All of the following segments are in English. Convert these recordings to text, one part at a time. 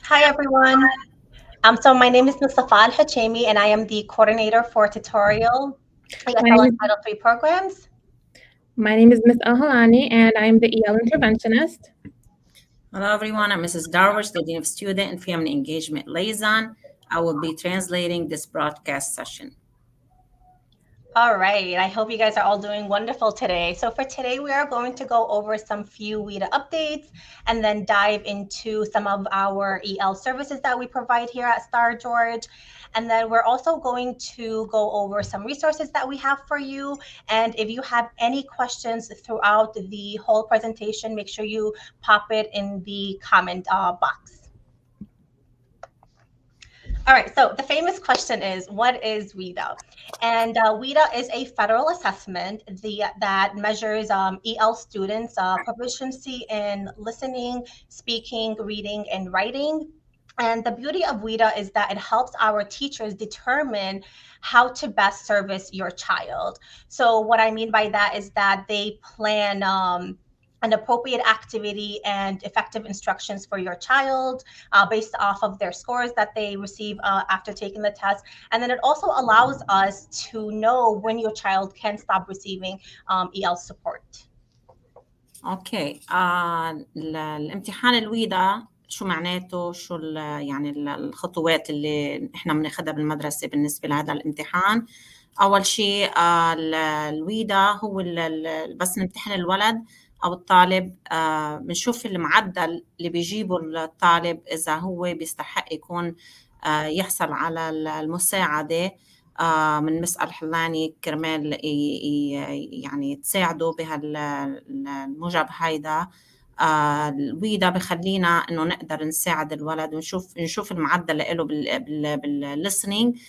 Hi, everyone. So my name is Mustafa Al-Hachemi, and I am the coordinator for tutorial ESL and Title III programs. My name is Ms. Al-Halani, and I'm the EL interventionist. Hello, everyone. I'm Mrs. Darwish, the Dean of Student and Family Engagement Liaison. I will be translating this broadcast session. All right. I hope you guys are all doing wonderful today. So for today, we are going to go over some few WIDA updates and then dive into some of our EL services that we provide here at Star George. And then we're also going to go over some resources that we have for you. And if you have any questions throughout the whole presentation, make sure you pop it in the comment box. All right, so the famous question is, what is WIDA? And WIDA is a federal assessment that measures EL students' proficiency in listening, speaking, reading, and writing. And the beauty of WIDA is that it helps our teachers determine how to best service your child. So what I mean by that is that they plan an appropriate activity and effective instructions for your child based off of their scores that they receive after taking the test. And then it also allows us to know when your child can stop receiving EL support. اوكي الامتحان الويدا شو معناته؟ شو يعني الخطوات اللي احنا بناخدها بالمدرسه بالنسبه لهذا الامتحان؟ اول شيء الويدا هو بس نمتحن الولد أو الطالب، بنشوف المعدل اللي بيجيبه الطالب إذا هو بيستحق يكون يحصل على المساعدة من مس الحلاني كرمال يعني تساعده بهالموجب هيدا. الويدا بخلينا إنه نقدر نساعد الولد ونشوف المعدل له بالlistening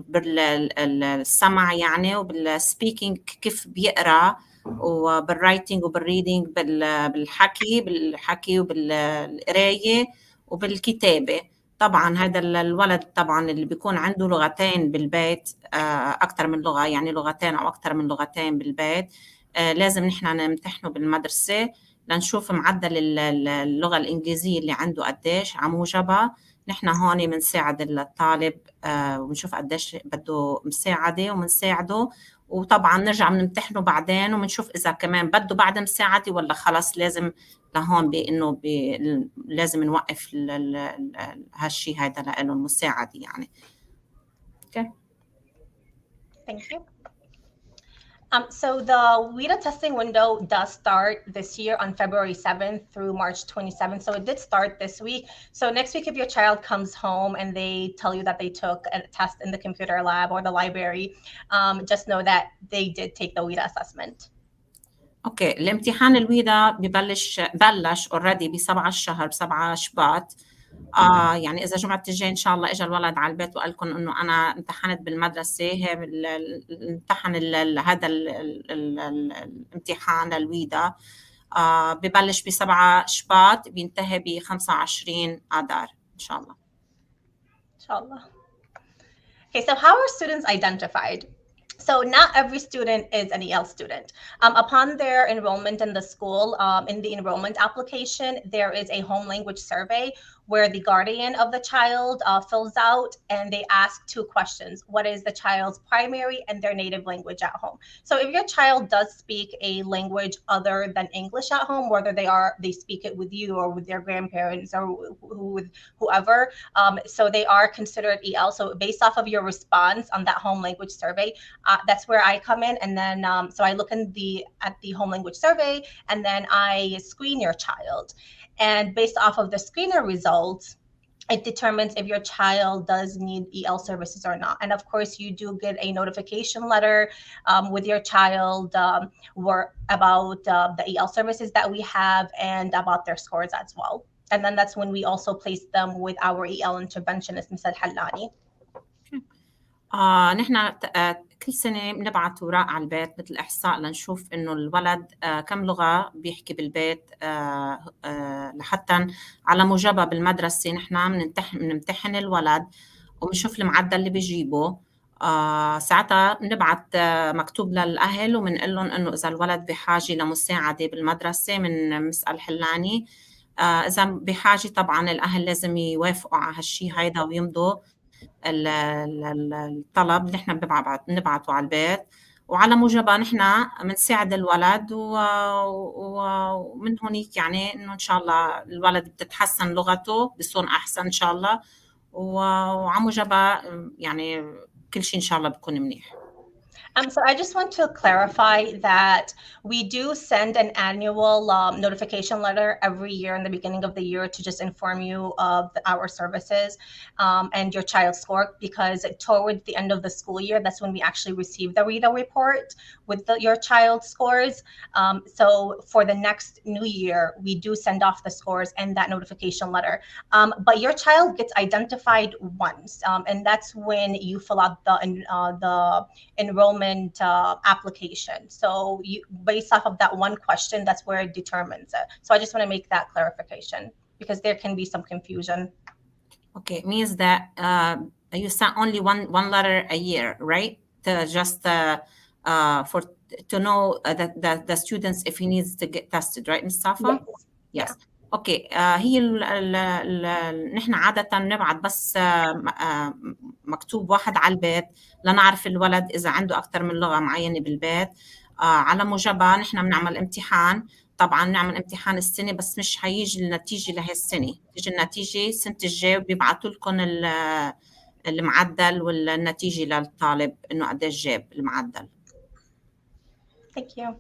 بالسمع يعني، وبالسبيكينج كيف بيقرأ، وبالرايتنج وبالريدنج بالحكي وبالقراية وبالكتابة. طبعا هذا الولد طبعا اللي بيكون عنده لغتين بالبيت أكثر من لغة، يعني لغتين أو أكثر من لغتين بالبيت، لازم نحن نمتحنه بالمدرسة لنشوف معدل اللغة الإنجليزية اللي عنده قديش عموجبة. نحن هون بنساعد الطالب ونشوف قديش بده مساعدة ومنساعده، وطبعا نرجع بنمتحنه بعدين وبنشوف إذا كمان بده بعد مساعدة ولا خلاص لازم لهون بإنه لازم نوقف هالشي هذا له المساعدة يعني. Okay. Thank you. So the WIDA testing window does start this year on February 7th through March 27th. So it did start this week. So next week, if your child comes home and they tell you that they took a test in the computer lab or the library, just know that they did take the WIDA assessment. اوكي، الامتحان الويدا بلش اوريدي ب7 الشهر ب7 شباط. يعني اذا جمعة الجاي ان شاء الله اجى الولد على البيت وقال لكم انه انا امتحنت بالمدرسه، هي امتحن هذا الامتحان للويدا، ببلش ب7 شباط بينتهي ب25 اذار ان شاء الله. Inshallah. Okay, so how are students identified? So not every student is an EL student. Upon their enrollment in the school, in the enrollment application, there is a home language survey where the guardian of the child fills out, and they ask 2 questions. What is the child's primary and their native language at home? So if your child does speak a language other than English at home, whether they speak it with you or with their grandparents or with whoever, so they are considered EL. So based off of your response on that home language survey, that's where I come in, and then so I look at the home language survey, and then I screen your child. And based off of the screener results, it determines if your child does need EL services or not. And of course, you do get a notification letter with your child about the EL services that we have and about their scores as well. And then that's when we also place them with our EL interventionist, Ms. Al-Hallani. نحن كل سنة بنبعث وراء على البيت مثل إحصاء لنشوف إنه الولد كم لغة بيحكي بالبيت، لحتى على موجبها بالمدرسة نحن بنمتحن الولد وبنشوف المعدل اللي بيجيبه. ساعتها بنبعث مكتوب للأهل وبنقول لهم إنه إذا الولد بحاجة لمساعدة بالمدرسة من مس الحلاني، إذا بحاجة طبعا الأهل لازم يوافقوا على هالشي هيدا ويمضوا الطلب اللي احنا بنبعته على البيت، وعلى موجبها نحن بنساعد الولد ومن هونيك يعني انه ان شاء الله الولد بتتحسن لغته، بيصير احسن ان شاء الله، وعلى موجبها يعني كل شيء ان شاء الله بيكون منيح. So I just want to clarify that we do send an annual notification letter every year in the beginning of the year to just inform you of our services and your child's score, because towards the end of the school year, that's when we actually receive the WIDA report with your child's scores. So for the next new year, we do send off the scores and that notification letter. But your child gets identified once, and that's when you fill out the enrollment application. So based off of that one question, that's where it determines it. So I just want to make that clarification because there can be some confusion. Okay, means that you send only one letter a year, right? To know that the students if he needs to get tested, right, Ms. Safa? Yes. اوكي. هي نحن عاده نبعث بس مكتوب واحد على البيت لنعرف الولد اذا عنده اكثر من لغه معينه بالبيت. على موجبها نحن بنعمل امتحان، طبعا نعمل امتحان السنه بس مش هيجي النتيجه لهالسنه، تيجي النتيجه السنه الجايه وبيبعثوا لكم المعدل والنتيجه للطالب انه قديش جاب المعدل. Thank you.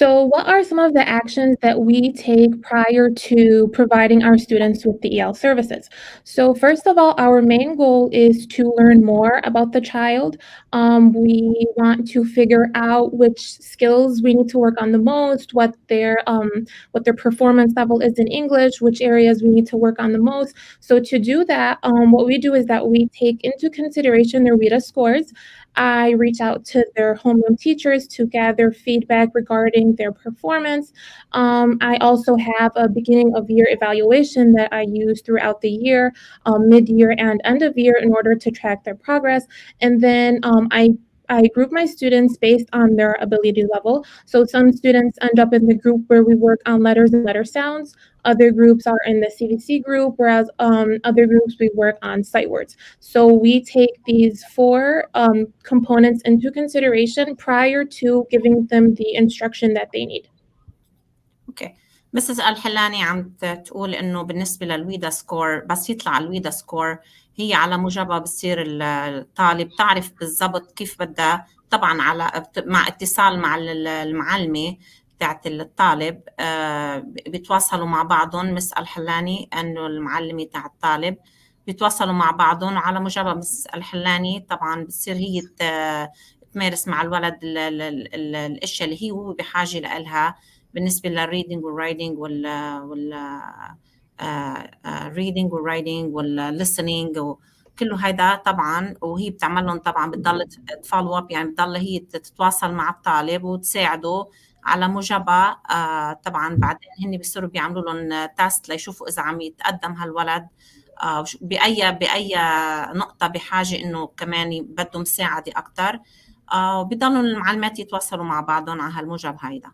So what are some of the actions that we take prior to providing our students with the EL services? So first of all, our main goal is to learn more about the child. We want to figure out which skills we need to work on the most, what their performance level is in English, which areas we need to work on the most. So to do that, what we do is that we take into consideration their WIDA scores. I reach out to their homeroom teachers to gather feedback regarding their performance. I also have a beginning of year evaluation that I use throughout the year, mid-year and end of year in order to track their progress. And then I group my students based on their ability level. So some students end up in the group where we work on letters and letter sounds. Other groups are in the CVC group, whereas other groups we work on sight words. So we take these 4 components into consideration prior to giving them the instruction that they need. Okay. مسز الحلاني عم تقول انه بالنسبه للويدا سكور بس يطلع الويدا سكور هي على موجبها بتصير الطالب تعرف بالضبط كيف بدها، طبعا مع اتصال مع المعلمة بتاعت الطالب، بيتواصلوا مع بعضهم. مس الحلاني انه المعلمة تاع الطالب بيتواصلوا مع بعضهم، وعلى موجبها مس الحلاني طبعا بتصير هي تمارس مع الولد الاشياء اللي هو بحاجة لها بالنسبة للريدنج والرايدنج وال reading والرايدنج والlistening وكله هيدا طبعا. وهي بتعمل لهم طبعا، بتضل تفولو اب، يعني بتضل هي تتواصل مع الطالب وتساعده على موجبها. طبعا بعدين هن بيصيروا بيعملوا لهم تيست ليشوفوا اذا عم يتقدم هالولد باي نقطه بحاجه انه كمان بده مساعده اكثر. وبيضلوا المعلمات يتواصلوا مع بعضهم على هالموجب هيدا.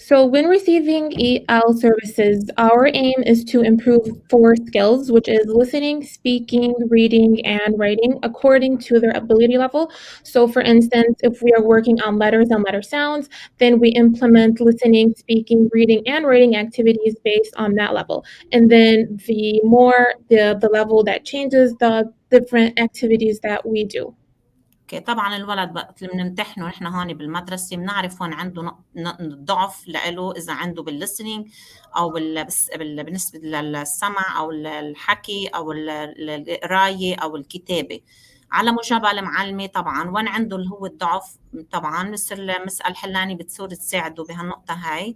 So when receiving EL services, our aim is to improve 4 skills, which is listening, speaking, reading, and writing according to their ability level. So for instance, if we are working on letters and letter sounds, then we implement listening, speaking, reading, and writing activities based on that level. And then the level that changes, the different activities that we do. اوكي، طبعا الولد وقت اللي بنمتحنه نحن هون بالمدرسه بنعرف هون عنده ضعف لإله، اذا عنده بالليسنينج او بالنسبه للسمع او الحكي او القرايه او الكتابه. على موجبها المعلمه طبعا وين عنده اللي هو الضعف، طبعا مس الحلاني بتصير تساعده بهالنقطه هاي.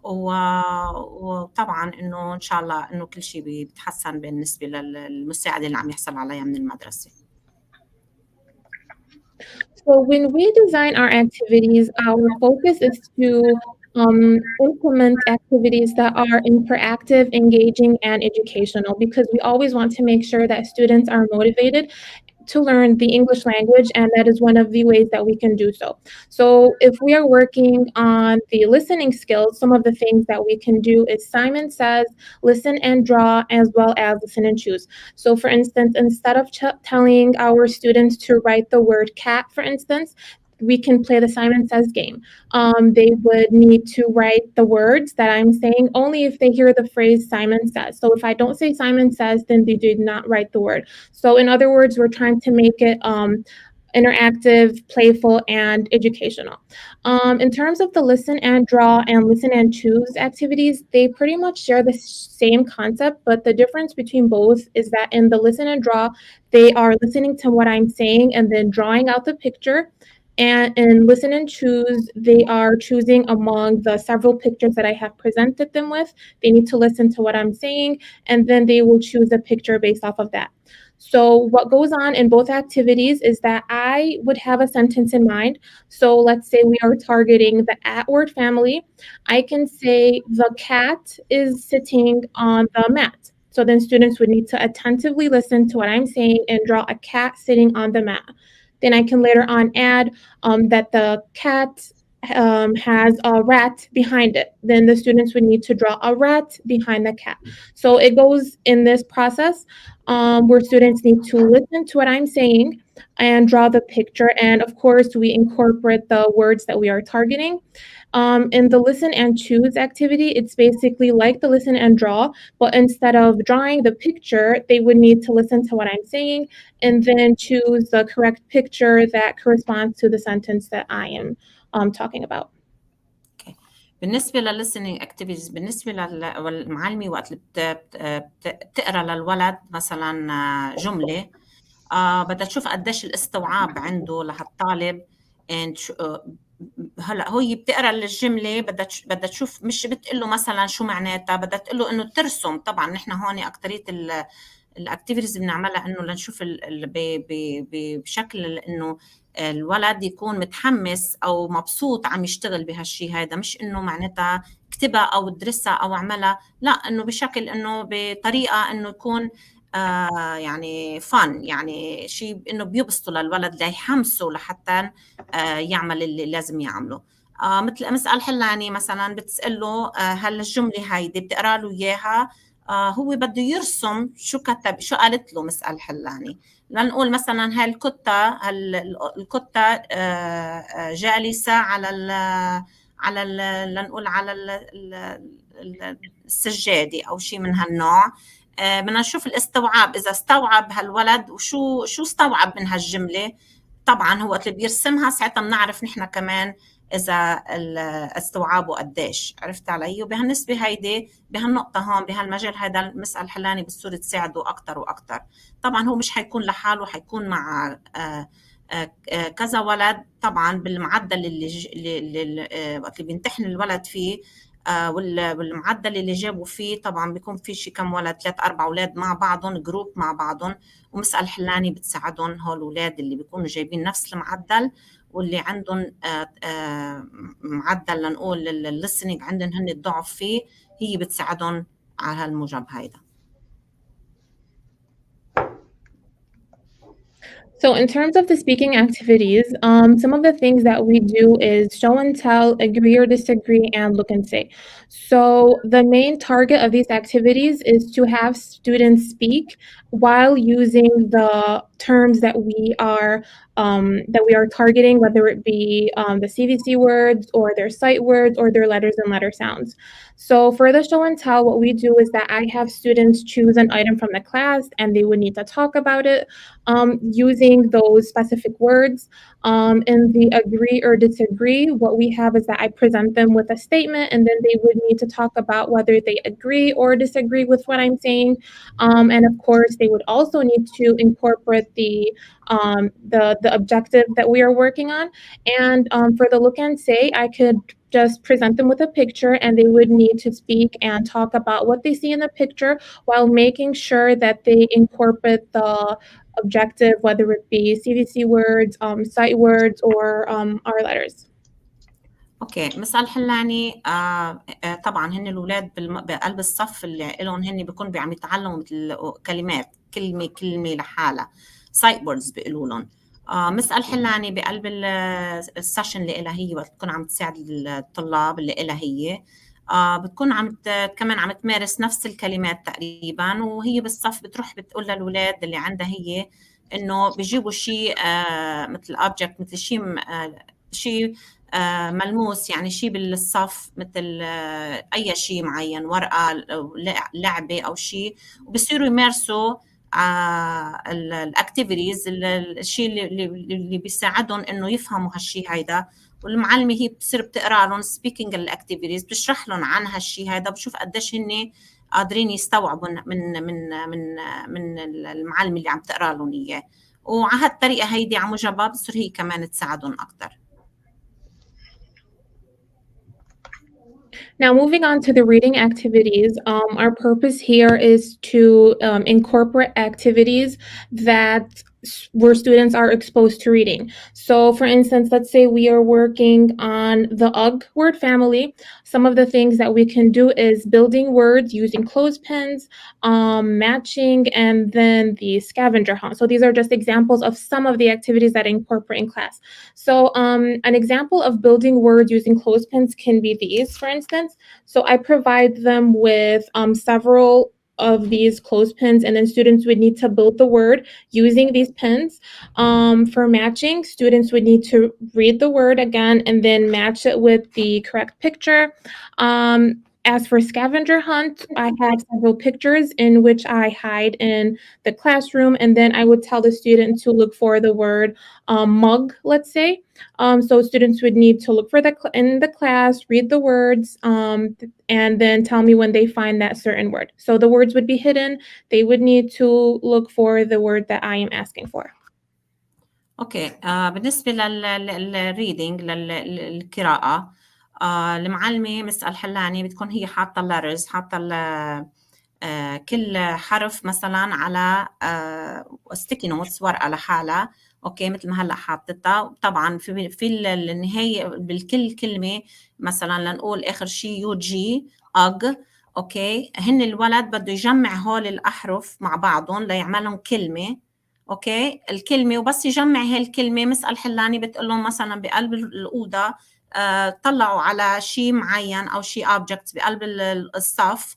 وطبعا انه ان شاء الله انه كل شيء بيتحسن بالنسبه للمساعده اللي عم يحصل عليها من المدرسه. So when we design our activities, our focus is to implement activities that are interactive, engaging, and educational, because we always want to make sure that students are motivated to learn the English language, and that is one of the ways that we can do so. So if we are working on the listening skills, some of the things that we can do is Simon Says, listen and draw, as well as listen and choose. So for instance, instead of telling our students to write the word cat, for instance, we can play the Simon Says game. They would need to write the words that I'm saying only if they hear the phrase Simon Says. So if I don't say Simon Says, then they did not write the word. So in other words, we're trying to make it interactive, playful, and educational. In terms of the listen and draw and listen and choose activities, they pretty much share the same concept, but the difference between both is that in the listen and draw, they are listening to what I'm saying and then drawing out the picture. And in listen and choose, they are choosing among the several pictures that I have presented them with. They need to listen to what I'm saying, and then they will choose a picture based off of that. So what goes on in both activities is that I would have a sentence in mind. So let's say we are targeting the at word family. I can say the cat is sitting on the mat. So then students would need to attentively listen to what I'm saying and draw a cat sitting on the mat. Then I can later on add that the cat has a rat behind it. Then the students would need to draw a rat behind the cat. So it goes in this process where students need to listen to what I'm saying and draw the picture. And of course, we incorporate the words that we are targeting. In the listen and choose activity, it's basically like the listen and draw, but instead of drawing the picture, they would need to listen to what I'm saying and then choose the correct picture that corresponds to the sentence that I am talking about. Okay. بالنسبة للlistening activities، بالنسبة للمعلمة وقت بتقرأ للولد مثلا جملة، بدها تشوف قديش الاستوعاب عنده لهالطالب. هلا هي بتقرا الجمله، بدها تشوف، مش بتقول له مثلا شو معناتها، بدها تقول له انه ترسم. طبعا نحن هون اكثريه الاكتيفيتيز بنعملها انه لنشوف بشكل انه الولد يكون متحمس او مبسوط عم يشتغل بهالشيء هذا، مش انه معناتها اكتبها او ادرسها او اعملها، لا، انه بشكل انه بطريقه انه يكون يعني فن، يعني شيء انه بيبسطوا للولد ليحمسه لحتى يعمل اللي لازم يعمله. مثل مسألة حلاني مثلا بتسأله هل الجملة هيدي بتقرأ له إياها، هو بده يرسم شو كتب، شو قالت له مسألة حلاني. لنقول مثلا الكتة جالسة لنقول على السجادة أو شيء من هالنوع. بدنا نشوف الاستوعاب، إذا استوعب هالولد وشو استوعب من هالجملة. طبعا هو وقت اللي بيرسمها ساعتها بنعرف نحن كمان إذا استوعابه قديش. عرفت علي؟ وبهالنسبة هيدي بهالنقطة هون بهالمجال هذا المسألة الحلاني بالصورة تساعده أكتر وأكتر. طبعا هو مش حيكون لحاله، حيكون مع كذا ولد طبعا بالمعدل اللي وقت اللي بيمتحن الولد فيه، والمعدل اللي جابوا فيه طبعا بيكون في شي كم ولد 3-4 أولاد مع بعضهم، جروب مع بعضهم، ومسألة حلاني بتساعدهم هول الأولاد اللي بيكونوا جايبين نفس المعدل واللي عندهم معدل لنقول الليسننج عندهم هن الضعف فيه، هي بتساعدهم على هالموجب هيدا. So in terms of the speaking activities, some of the things that we do is show and tell, agree or disagree, and look and say. So the main target of these activities is to have students speak while using the terms that we are targeting, whether it be the CVC words or their sight words or their letters and letter sounds. So for the show and tell, what we do is that I have students choose an item from the class and they would need to talk about it using those specific words. In the agree or disagree, what we have is that I present them with a statement and then they would need to talk about whether they agree or disagree with what I'm saying. And of course, they would also need to incorporate the objective that we are working on. And for the look and say, I could just present them with a picture and they would need to speak and talk about what they see in the picture while making sure that they incorporate the objective, whether it be CVC words, sight words, or our letters. اوكي، مثال حلاني طبعا هن الاولاد بقلب الصف اللي لهم هن بيكون عم يتعلموا مثل كلمات، كلمه كلمه لحالها، سايت ووردز بيقولوا لهم. مسأل حلاني بقلب السيشن اللي لها هي وقت تكون عم تساعد الطلاب اللي لها هي، بتكون كمان عم تمارس نفس الكلمات تقريبا، وهي بالصف بتروح بتقول للأولاد اللي عندها هي إنه بيجيبوا شيء مثل object، مثل شيء ملموس، يعني شيء بالصف مثل أي شيء معين، ورقة، لعبة أو شيء، وبصيروا يمارسوا الاكتيفيتيز، الشيء اللي بيساعدهم انه يفهموا هالشيء هيدا. والمعلمه هي بتصير بتقرا لهم سبيكينج الاكتيفيتيز، بتشرح لهم عن هالشيء هيدا، بشوف قديش هن قادرين يستوعبوا من المعلمه اللي عم تقرا لهم اياه، وعلى هالطريقه هيدي على موجبها بتصير هي كمان تساعدهم اكثر. Now, moving on to the reading activities, our purpose here is to incorporate activities where students are exposed to reading. So for instance, let's say we are working on the UG word family. Some of the things that we can do is building words using clothespins, matching, and then the scavenger hunt. So these are just examples of some of the activities that I incorporate in class. So an example of building words using clothespins can be these, for instance. So I provide them with several of these clothespins, and then students would need to build the word using these pins. For matching, students would need to read the word again and then match it with the correct picture. As for scavenger hunt, I have several pictures in which I hide in the classroom, and then I would tell the student to look for the word mug, let's say. So students would need to look for in the class, read the words, and then tell me when they find that certain word. So the words would be hidden. They would need to look for the word that I am asking for. اوكي، بالنسبة للريدنج للقراءة، المعلمة مسأل حلاني بتكون هي حاطة الليترز، حاطة كل حرف مثلا على ستيكي نوتس، ورقة لحالها، اوكي، مثل ما هلا حاطتها. طبعا في النهاية بالكل كلمة مثلا لنقول اخر شيء يو جي اج، اوكي، هن الولد بده يجمع هول الاحرف مع بعضهم ليعملهم كلمة، اوكي، الكلمة، وبس يجمع هاي الكلمة مسأل حلاني بتقول لهم مثلا بقلب الأوضة طلعوا على شيء معين أو شيء object بقلب الصف،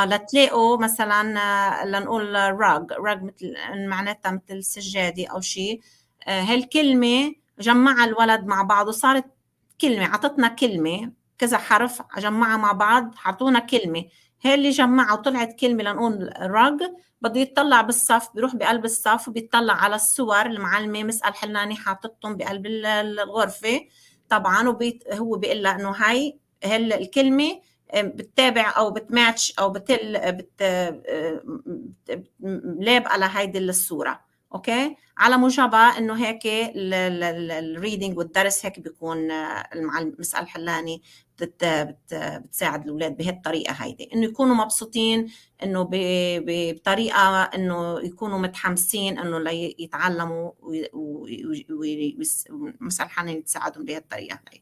لتلاقوا مثلا لنقول rug مثل معناتها مثل سجادة أو شيء، هالكلمة جمعها الولد مع بعض وصارت كلمة، عطتنا كلمة كذا حرف جمعها مع بعض حطونا كلمة. هي اللي جمعها وطلعت كلمة لنقول rug، بده يتطلع بالصف، بيروح بقلب الصف وبيتطلع على الصور المعلمة مس الحلاني حاطتهم بقلب الغرفة طبعا، هو بيقول لها انه هاي الكلمة بتتابع او بتماتش او لاب على هيدي الصورة. اوكي، على موجبها انه هيك الريدنج والدرس هيك بيكون المعلم مس الحلاني بتساعد الاولاد بهالطريقه هيدي، انه يكونوا مبسوطين، انه بطريقه انه يكونوا متحمسين انه ليتعلموا ومس الحلاني تساعدهم بهالطريقه هي.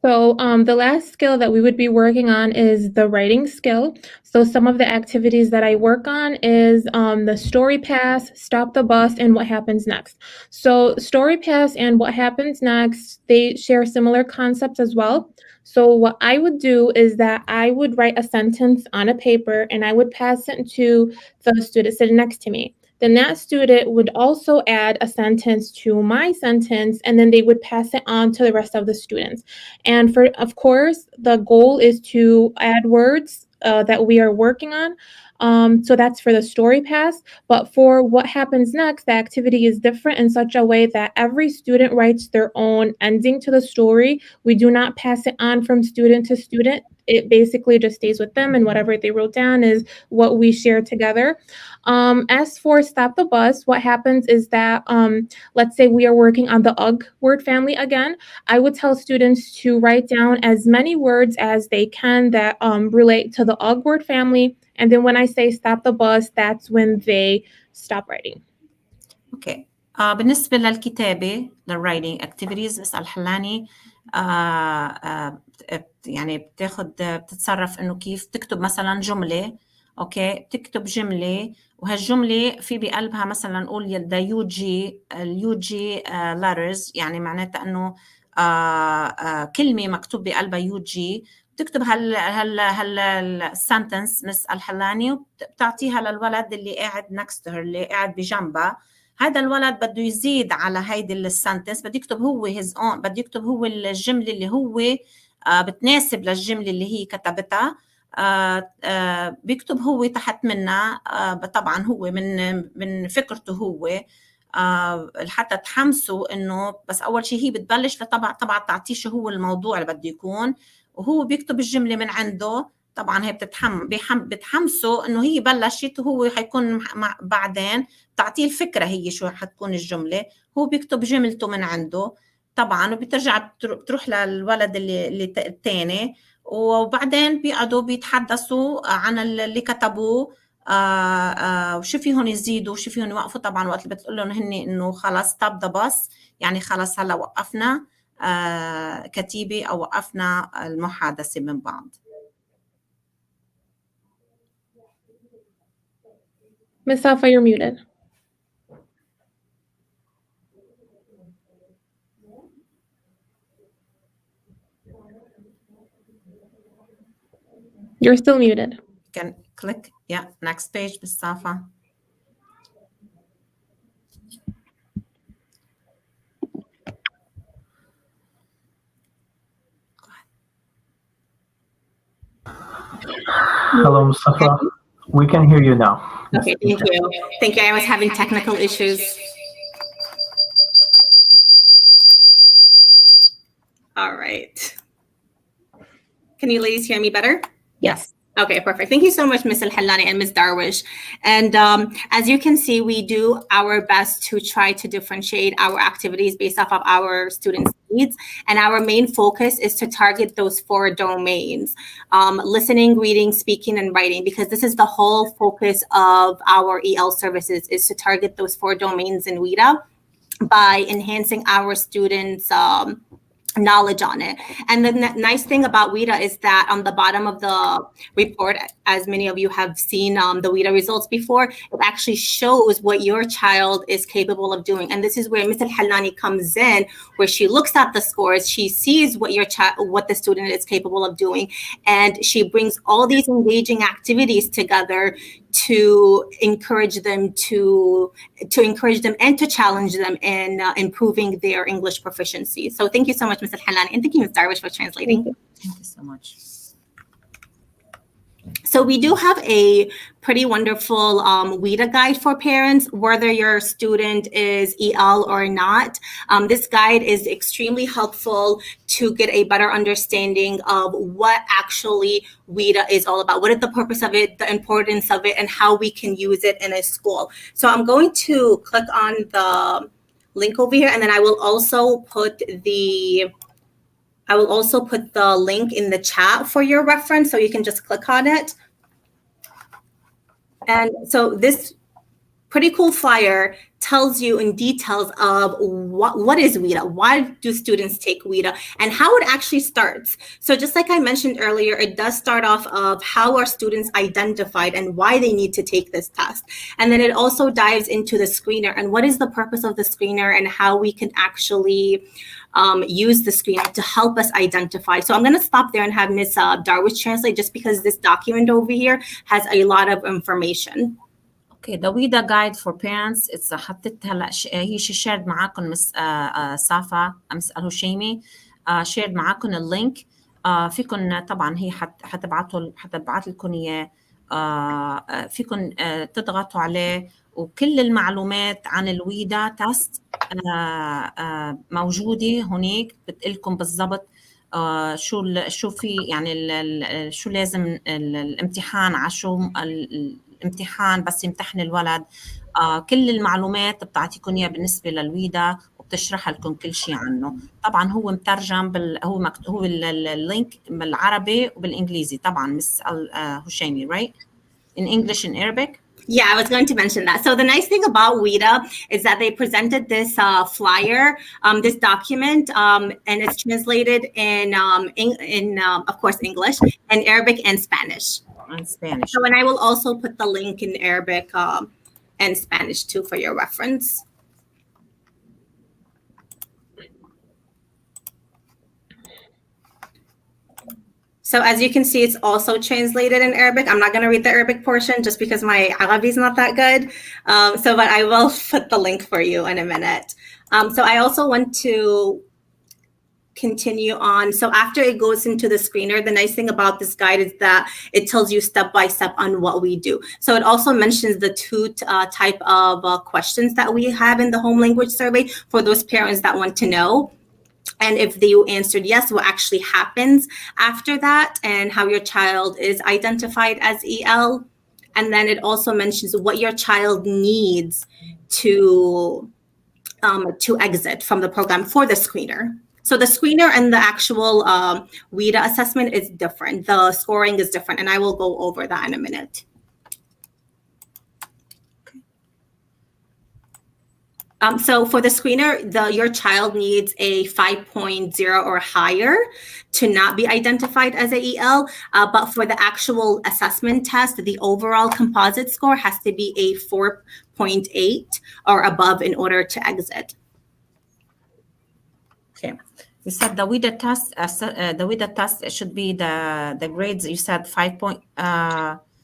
So the last skill that we would be working on is the writing skill. So some of the activities that I work on is the story pass, stop the bus, and what happens next. So story pass and what happens next, they share similar concepts as well. So what I would do is that I would write a sentence on a paper and I would pass it to the student sitting next to me. Then that student would also add a sentence to my sentence, and then they would pass it on to the rest of the students. And of course, the goal is to add words that we are working on. So that's for the story pass. But for what happens next, the activity is different in such a way that every student writes their own ending to the story. We do not pass it on from student to student. It basically just stays with them, and whatever they wrote down is what we share together. As for stop the bus, what happens is that let's say we are working on the UG word family again. I would tell students to write down as many words as they can that relate to the UG word family. And then when I say stop the bus, that's when they stop writing. Okay. بالنسبة للكتابة للwriting activities مس الحلاني يعني بتتصرف انه كيف تكتب مثلا جملة. اوكي، بتكتب جملة وهالجملة في بقلبها مثلا نقول اليو جي letters، يعني معناتها انه كلمة مكتوب بقلبها يو جي. بتكتب السنتنس مس الحلاني وبتعطيها للولد اللي قاعد next to her، اللي قاعد بجنبها. هذا الولد بده يزيد على هيدي السنتنس، بده يكتب هو بده يكتب هو الجملة اللي هو بتناسب للجملة اللي هي كتبتها. بيكتب هو تحت منها. طبعا هو من فكرته هو لحتى تحمسوا انه بس اول شيء هي بتبلش طبعا تعطيه شو هو الموضوع اللي بده يكون، وهو بيكتب الجملة من عنده. طبعا هي بتحمسه انه هي بلشت وهو حيكون بعدين تعطيه الفكرة هي شو حتكون الجملة. هو بيكتب جملته من عنده طبعا، وبترجع بتروح للولد اللي الثاني، وبعدين بيقعدوا بيتحدثوا عن اللي كتبوه وشو فيهم يزيدوا وشو فيهم يوقفوا. طبعا وقت اللي بتقول لهم هن انه خلاص stop the bus، يعني خلاص هلا وقفنا كتيبة او وقفنا المحادثة من بعض. Ms. Safa, you're muted. You're still muted. You can click, yeah, next page, Ms. Safa. Hello, Mustafa. We can hear you now. Okay, thank you. Thank you. I was having technical issues. All right. Can you ladies hear me better? Yes. Okay, perfect. Thank you so much, Ms. Al-Hallani and Ms. Darwish. And as you can see, we do our best to try to differentiate our activities based off of our students' needs. And our main focus is to target those 4 domains: listening, reading, speaking, and writing, because this is the whole focus of our EL services, is to target those 4 domains in WIDA by enhancing our students' knowledge on it. And the nice thing about WIDA is that on the bottom of the report, as many of you have seen the WIDA results before, it actually shows what your child is capable of doing. And this is where Ms. Al-Hallani comes in, where she looks at the scores, she sees what the student is capable of doing, and she brings all these engaging activities together to encourage them and to challenge them in improving their English proficiency. So thank you so much, Ms. Al-Halani, and thank you, Ms. Darwish, for translating. Thank you so much. So we do have a pretty wonderful WIDA guide for parents, whether your student is EL or not. This guide is extremely helpful to get a better understanding of what actually WIDA is all about. What is the purpose of it, the importance of it, and how we can use it in a school. So I'm going to click on the link over here, and then I will also put the link in the chat for your reference, so you can just click on it. And so this pretty cool flyer tells you in details of what is WIDA, why do students take WIDA, and how it actually starts. So just like I mentioned earlier, it does start off of how are students identified and why they need to take this test. And then it also dives into the screener and what is the purpose of the screener and how we can actually use the screener to help us identify. So I'm going to stop there and have Ms. Darwish translate, just because this document over here has a lot of information. Okay, the WIDA guide for parents. It's حطيت هلا هي shared معاكم مس صافا مس الهشيمي shared معاكم اللينك. فيكم طبعا هي حتبعت لكم اياه. فيكم تضغطوا عليه وكل المعلومات عن الويدا تست موجوده هناك، بتقلكم بالضبط شو في يعني شو لازم الامتحان على شو الامتحان بس يمتحن الولد. كل المعلومات بتعطيكم اياها بالنسبه للويدا وبتشرح لكم كل شيء عنه. طبعا هو مترجم هو اللينك بالعربي وبالانجليزي طبعا مس هشيمي right in English and Arabic. Yeah, I was going to mention that. So the nice thing about WIDA is that they presented this flyer, this document, and it's translated in of course, English and Arabic and Spanish. And Spanish. So, and I will also put the link in Arabic and Spanish too for your reference. So as you can see, it's also translated in Arabic. I'm not going to read the Arabic portion just because my Arabic is not that good. But I will put the link for you in a minute. So I also want to continue on. So after it goes into the screener, the nice thing about this guide is that it tells you step by step on what we do. So it also mentions the two type of questions that we have in the home language survey for those parents that want to know. And if you answered yes, what actually happens after that and how your child is identified as EL. And then it also mentions what your child needs to exit from the program for the screener. So the screener and the actual WIDA assessment is different. The scoring is different, and I will go over that in a minute. So for the screener, your child needs a 5.0 or higher to not be identified as a EL. But for the actual assessment test, the overall composite score has to be a 4.8 or above in order to exit. Okay. You said the WIDA test. The WIDA test should be the grades. You said 5.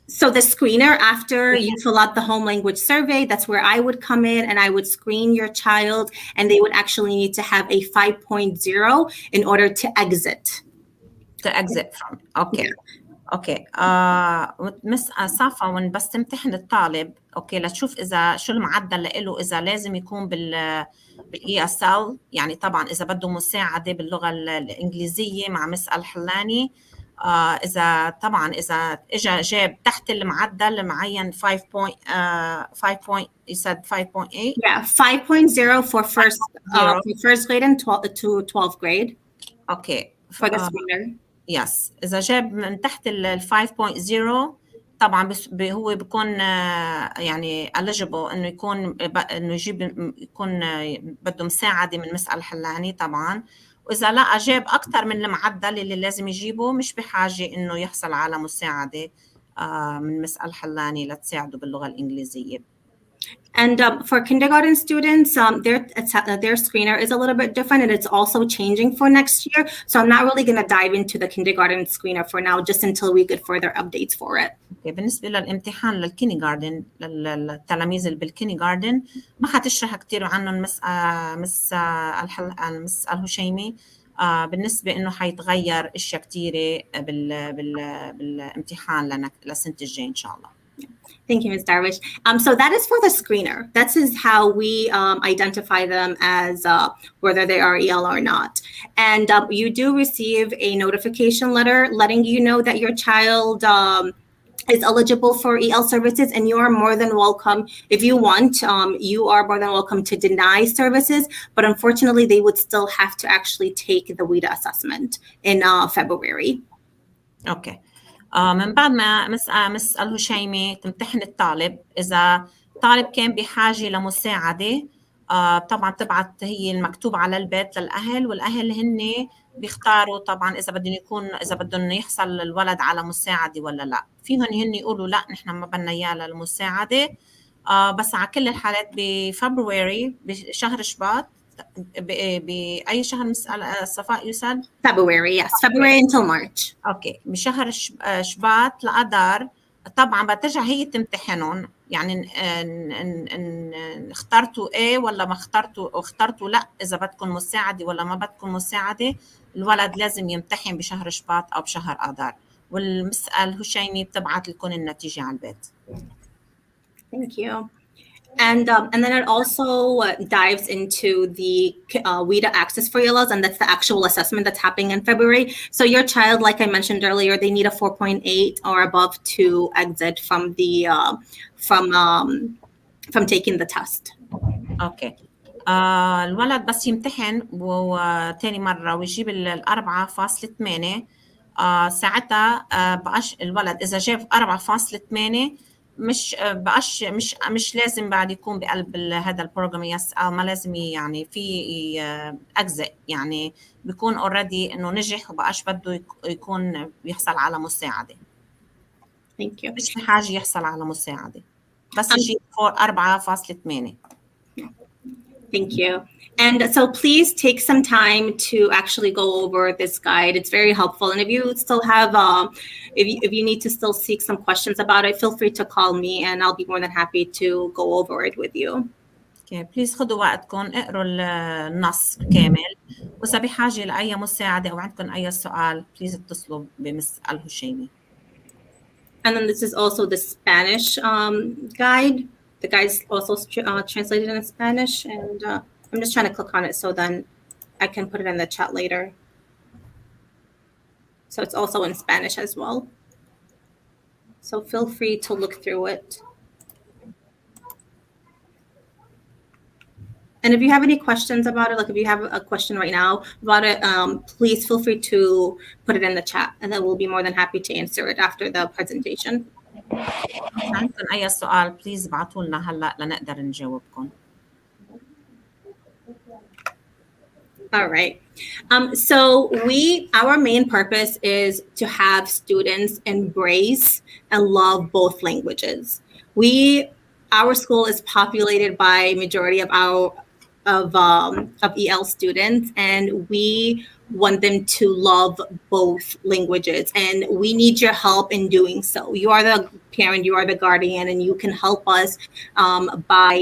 So the screener, after you fill out the home language survey, that's where I would come in and I would screen your child, and they would actually need to have a 5.0 in order to exit. To exit from. Okay. Yeah. Okay. مس صافا وين بس تمتحن الطالب اوكي لتشوف اذا شو المعدل له، اذا لازم يكون ESL، يعني طبعا اذا بده مساعده باللغه الانجليزيه مع مس الحلاني. إذا طبعا إذا إجا جاب تحت المعدل معين 5 you said 5.8. Yeah, 5.0 for first grade and 12th grade. Okay. For the screener. Yes. إذا جاب من تحت ال 5.0 طبعا هو بيكون يعني eligible إنه يكون إنه يكون بده مساعدة من مس الحلاني طبعا. وإذا لا جاب أكثر من المعدل اللي لازم يجيبه مش بحاجة إنه يحصل على مساعدة من مس الحلاني لتساعده باللغة الإنجليزية. And for kindergarten students, their screener is a little bit different, and it's also changing for next year. So I'm not really going to dive into the kindergarten screener for now, just until we get further updates for it. بالنسبة للامتحان للكيني جاردن للتلاميذ اللي بالكيني جاردن ما حتشرح كتير عنهم مس الهشيمي. بالنسبة إنه حيتغير أشياء كتيرة بالامتحان لسنة الجاي إن شاء الله. Thank you, Ms. Darwish. So that is for the screener. That is how we identify them as whether they are EL or not. And you do receive a notification letter letting you know that your child is eligible for EL services, and you are more than welcome. If you want, you are more than welcome to deny services, but unfortunately, they would still have to actually take the WIDA assessment in February. Okay. من بعد ما مس الهشيمي تمتحن الطالب، إذا طالب كان بحاجة لمساعدة طبعا تبعت هي المكتوب على البيت للأهل، والأهل هن بيختاروا طبعا إذا بدهم يحصل الولد على مساعدة ولا لا. فيهم هن يقولوا لا نحن ما بدنا إياه للمساعدة. بس على كل الحالات بفبراير بشهر شباط بأي شهر صفاء يسال؟ February, yes. February until March. اوكي بشهر شباط لأذار طبعا بترجع هي تمتحنهم، يعني ان اخترتوا ايه ولا ما اخترتوا لا، اذا بدكم مساعده ولا ما بدكم مساعده الولد لازم يمتحن بشهر شباط او بشهر اذار، والمسأل هشيمي بتبعت لكم النتيجه على البيت. Thank you. And then it also dives into the WIDA access for ELLs, and that's the actual assessment that's happening in February. So your child, like I mentioned earlier, they need a 4.8 or above to exit from the from taking the test. Okay. الولد بس يمتحن وتاني مرة ويجيب 4.8 ساعتها بقاش الولد إذا جاب 4.8 مش لازم بعد يكون بقلب هذا البروجرام او ما لازم يعني في اجزاء، يعني بيكون اوريدي انه نجح وبقاش بده يكون يحصل على مساعده. Thank you. مش بحاجه يحصل على مساعده بس يجيب 4.8. Thank you. And so please take some time to actually go over this guide. It's very helpful. And if you still have, if you need to still seek some questions about it, feel free to call me and I'll be more than happy to go over it with you. Okay, please خدوا وقتكم اقروا النص كامل، وإذا بحاجة لأي مساعدة أو عندكم أي سؤال please اتصلوا بمس الهشيمي. And then this is also the Spanish guide. The guide is also translated in Spanish, and I'm just trying to click on it so then I can put it in the chat later. So it's also in Spanish as well. So feel free to look through it. And if you have any questions about it, like if you have a question right now about it, please feel free to put it in the chat, and then we'll be more than happy to answer it after the presentation. عندكم أي سؤال please ابعتوا لنا هلا لنقدر نجاوبكم. All right. So our main purpose is to have students embrace and love both languages. Our school is populated by majority of EL students, and we want them to love both languages, and we need your help in doing so. You are the parent, you are the guardian, and you can help us by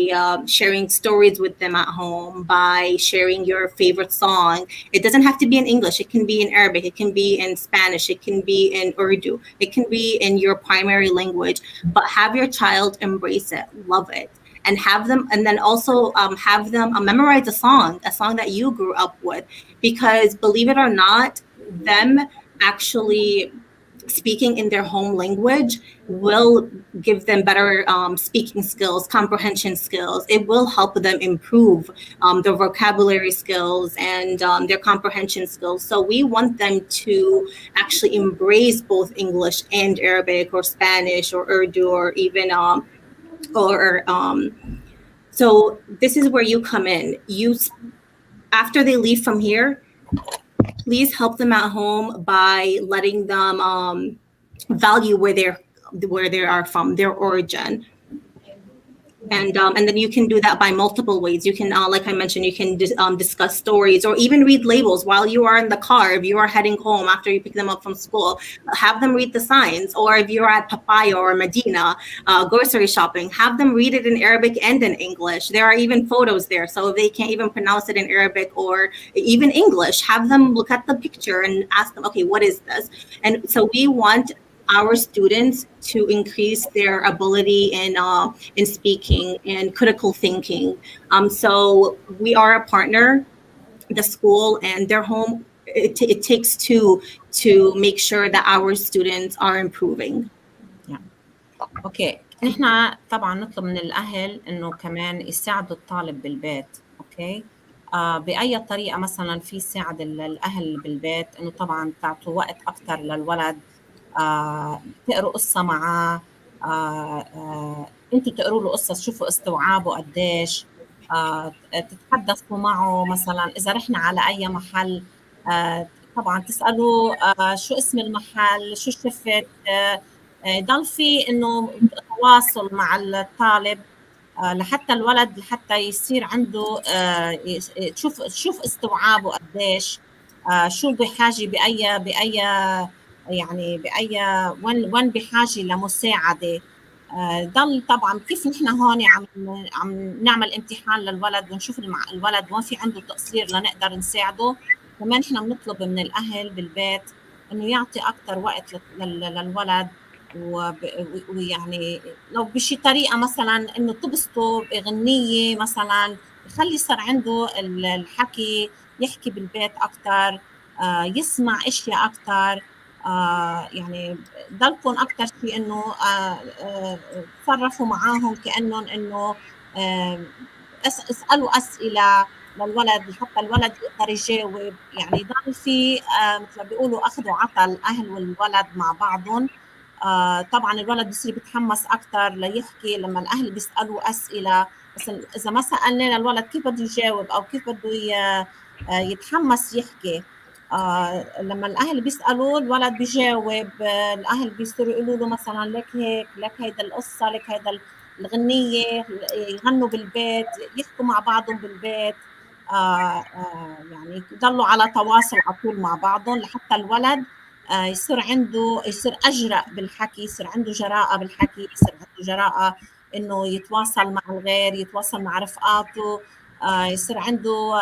sharing stories with them at home, by sharing your favorite song. It doesn't have to be in English. It can be in Arabic. It can be in Spanish. It can be in Urdu. It can be in your primary language, but have your child embrace it, love it. And have them, and then also have them memorize a song that you grew up with, because believe it or not, them actually speaking in their home language will give them better speaking skills, comprehension skills. It will help them improve their vocabulary skills and their comprehension skills. So we want them to actually embrace both English and Arabic or Spanish or Urdu or even so this is where you come in. After they leave from here, please help them at home by letting them value where they are from, their origin. and then you can do that by multiple ways. You can, like I mentioned, you can discuss stories or even read labels while you are in the car. If you are heading home after you pick them up from school, have them read the signs. Or if you're at Papaya or Medina grocery shopping, have them read it in Arabic and in English. There are even photos there, so if they can't even pronounce it in Arabic or even English, have them look at the picture and ask them, okay, what is this? And so we want our students to increase their ability in speaking and critical thinking. So we are a partner, the school and their home. It takes two to make sure that our students are improving. اوكي، نحن طبعا نطلب من الاهل انه كمان يساعدوا الطالب بالبيت. اوكي، باي طريقه مثلا في يساعد الاهل بالبيت، انه طبعا تعطوا وقت اكثر للولد، تقروا قصه معاه، انتوا تقروا له قصص، شوفوا استوعابه قديش، تتحدثوا معه مثلا اذا رحنا على اي محل، طبعا تسالوا شو اسم المحل، شو شفت، ضل في انه تواصل مع الطالب لحتى الولد لحتى يصير عنده تشوف استوعابه قديش، شو بحاجه باي يعني باي وين بحاجه لمساعده. ضل طبعا كيف نحن هون عم نعمل امتحان للولد ونشوف الولد وين في عنده تقصير لنقدر نساعده. كمان نحن بنطلب من الاهل بالبيت انه يعطي اكثر وقت للولد، ويعني لو بشي طريقه مثلا انه تبسطه باغنيه مثلا، يخلي صار عنده الحكي، يحكي بالبيت اكثر، يسمع اشياء اكثر. يعني ضلكم اكثر شيء انه تصرفوا معاهم كانهم انه اسالوا اسئله للولد حتى الولد يقدر يجاوب. يعني ضل في مثل ما بيقولوا اخذ وعطى الاهل والولد مع بعضهم. طبعا الولد بصير بيتحمس اكثر ليحكي لما الاهل بيسالوا اسئله، بس اذا ما سالنا للولد كيف بده يجاوب او كيف بده يتحمس يحكي. لما الاهل بيسالوا الولد بيجاوب، الاهل بيصيروا يقولوا له مثلا لك هيك، لك هيدا القصه، لك هيدا الغنيه، يغنوا بالبيت، يحكوا مع بعضهم بالبيت. يعني يضلوا على تواصل على طول مع بعضهم لحتى الولد يصير أجرأ بالحكي، يصير عنده جراءة بالحكي، يصير عنده جراءة إنه يتواصل مع الغير، يتواصل مع رفقاته، يصير عنده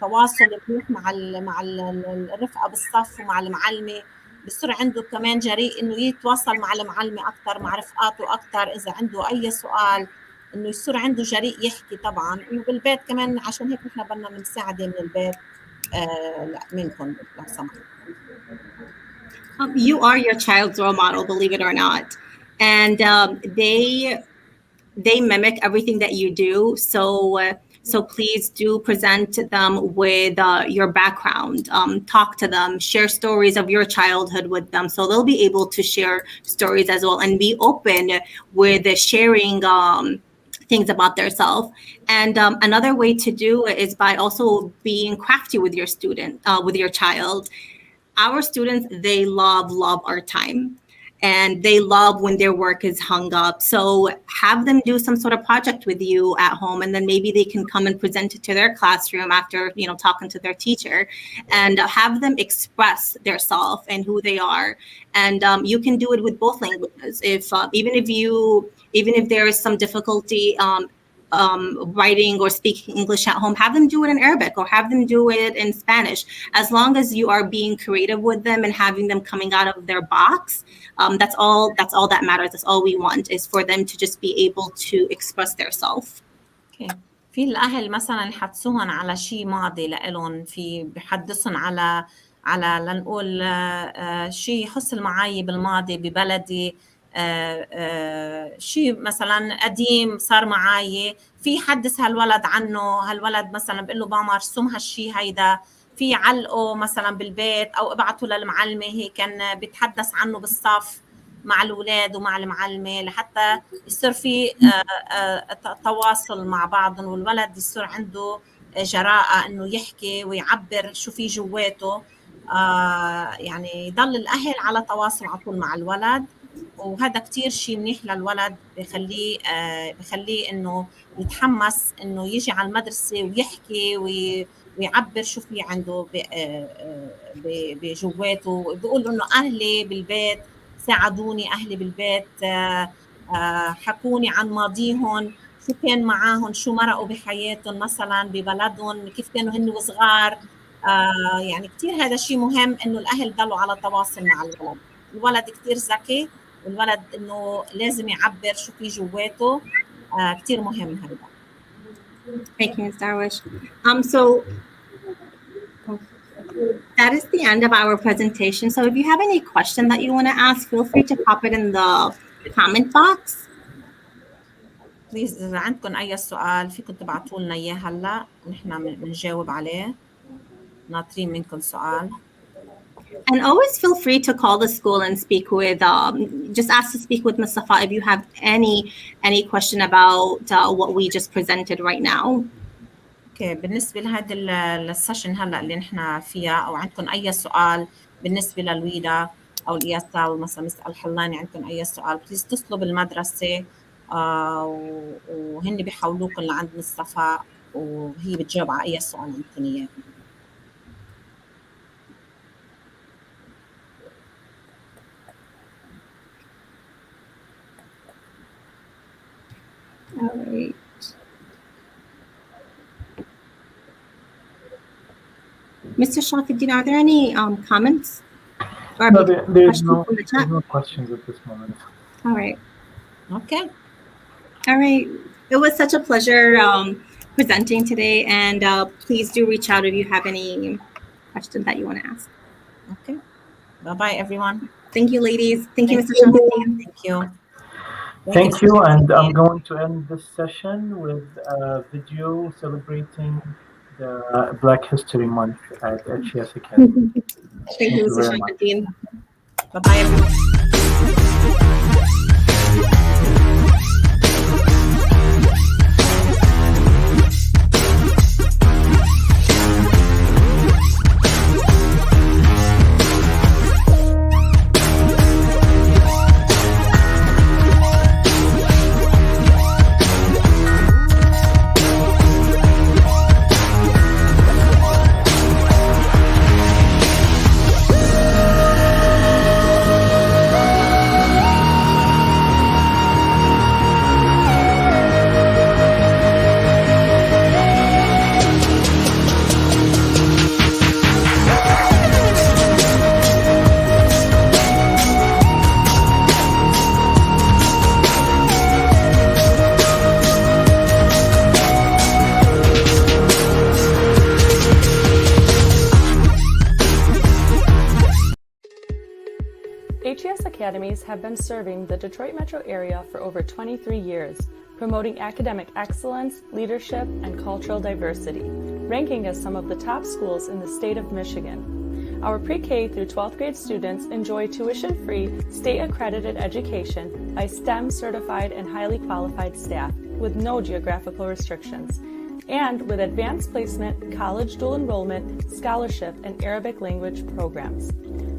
تواصل منيح مع الرفقة بالصف ومع المعلمة. بصير عنده كمان جريء إنه يتواصل مع المعلمة أكثر، مع رفقاته أكثر، إذا عنده أي سؤال إنه يصير عنده جريء يحكي. طبعا إنه بالبيت كمان، عشان هيك نحن بدنا مساعدة من البيت. لا منكم لو سمحت. You are your child's role model, believe it or not, and they mimic everything that you do. So please do present them with your background. Talk to them, share stories of your childhood with them, so they'll be able to share stories as well, and be open with sharing things about themselves. And another way to do it is by also being crafty with your student, with your child. Our students, they love our time, and they love when their work is hung up. So have them do some sort of project with you at home, and then maybe they can come and present it to their classroom after, talking to their teacher, and have them express their self and who they are. And you can do it with both languages. If even if there is some difficulty writing or speaking English at home, have them do it in Arabic or have them do it in Spanish. As long as you are being creative with them and having them coming out of their box, that's all that matters. That's all we want, is for them to just be able to express their self. Okay. في الأهل مثلا يحدثوهم على شيء ماضي لإلهم، في بحدثهم على لنقول شيء يحصل معي بالماضي ببلدي، شيء مثلا قديم صار معي، في يحدث هالولد عنه. هالولد مثلا بقول له ماما ارسم هالشيء هيدا، في علقه مثلا بالبيت او ابعته للمعلمه، هي كان بيتحدث عنه بالصف مع الاولاد ومع المعلمه، لحتى يصير في تواصل مع بعضهم، والولد يصير عنده جراءه انه يحكي ويعبر شو في جواته. يعني يضل الاهل على تواصل على طول مع الولد، وهذا كتير شيء منيح للولد، بخليه إنه يتحمس إنه يجي على المدرسة ويحكي ويعبر شو في عنده بجواته. بيقول إنه أهلي بالبيت ساعدوني، أهلي بالبيت حكوني عن ماضيهم، شو كان معاهم، شو مرقوا بحياتهم مثلا ببلدهم، كيف كانوا هن وصغار. يعني كتير هذا شيء مهم إنه الأهل ضلوا على تواصل مع الولد. الولد كتير ذكي، والولد إنه لازم يعبر شو في جواته. كتير مهم هذا. Thank you, Ms. Darwish. So that is the end of our presentation. So if you have any question that you want to ask, feel free to pop it in the comment box. بليز إذا عندكم أي سؤال فيكم تبعتوا لنا إياه هلا، نحن بنجاوب عليه. ناطرين منكم سؤال. And always feel free to call the school and speak with, just ask to speak with Mustafa if you have any question about what we just presented right now. اوكي، بالنسبة لهذا السيشن هلا اللي نحن فيها، أو عندكم أي سؤال بالنسبة للويدا أو الإياسا أو مثلا مس الحلاني، عندكم أي سؤال بليز اتصلوا بالمدرسة وهن بيحولوكم لعند مصطفى وهي بتجاوب على أي سؤال عندكم إياه. All right. Mr. Shafiddin, are there any comments? Or No, there's questions no questions at this moment. All right. Okay. All right. It was such a pleasure presenting today, and please do reach out if you have any questions that you want to ask. Okay. Bye-bye, everyone. Thank you, ladies. Thank you, Mr. Shafiddin. Thank you. Thank you, and I'm going to end this session with a video celebrating the Black History Month at HES Academy. Thank you, Mr. very much. Shafiddin. Bye-bye, everyone. HES Academies have been serving the Detroit metro area for over 23 years, promoting academic excellence, leadership, and cultural diversity, ranking as some of the top schools in the state of Michigan. Our pre-K through 12th grade students enjoy tuition-free, state-accredited education by STEM-certified and highly qualified staff with no geographical restrictions, and with advanced placement, college dual enrollment, scholarship, and Arabic language programs.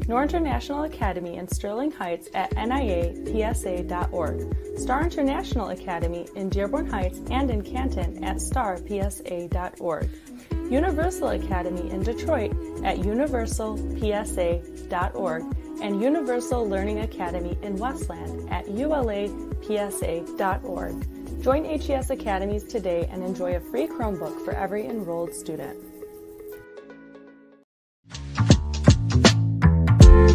Noor International Academy in Sterling Heights at niapsa.org, Star International Academy in Dearborn Heights and in Canton at starpsa.org, Universal Academy in Detroit at universalpsa.org, and Universal Learning Academy in Westland at ulapsa.org. Join HES Academies today and enjoy a free Chromebook for every enrolled student.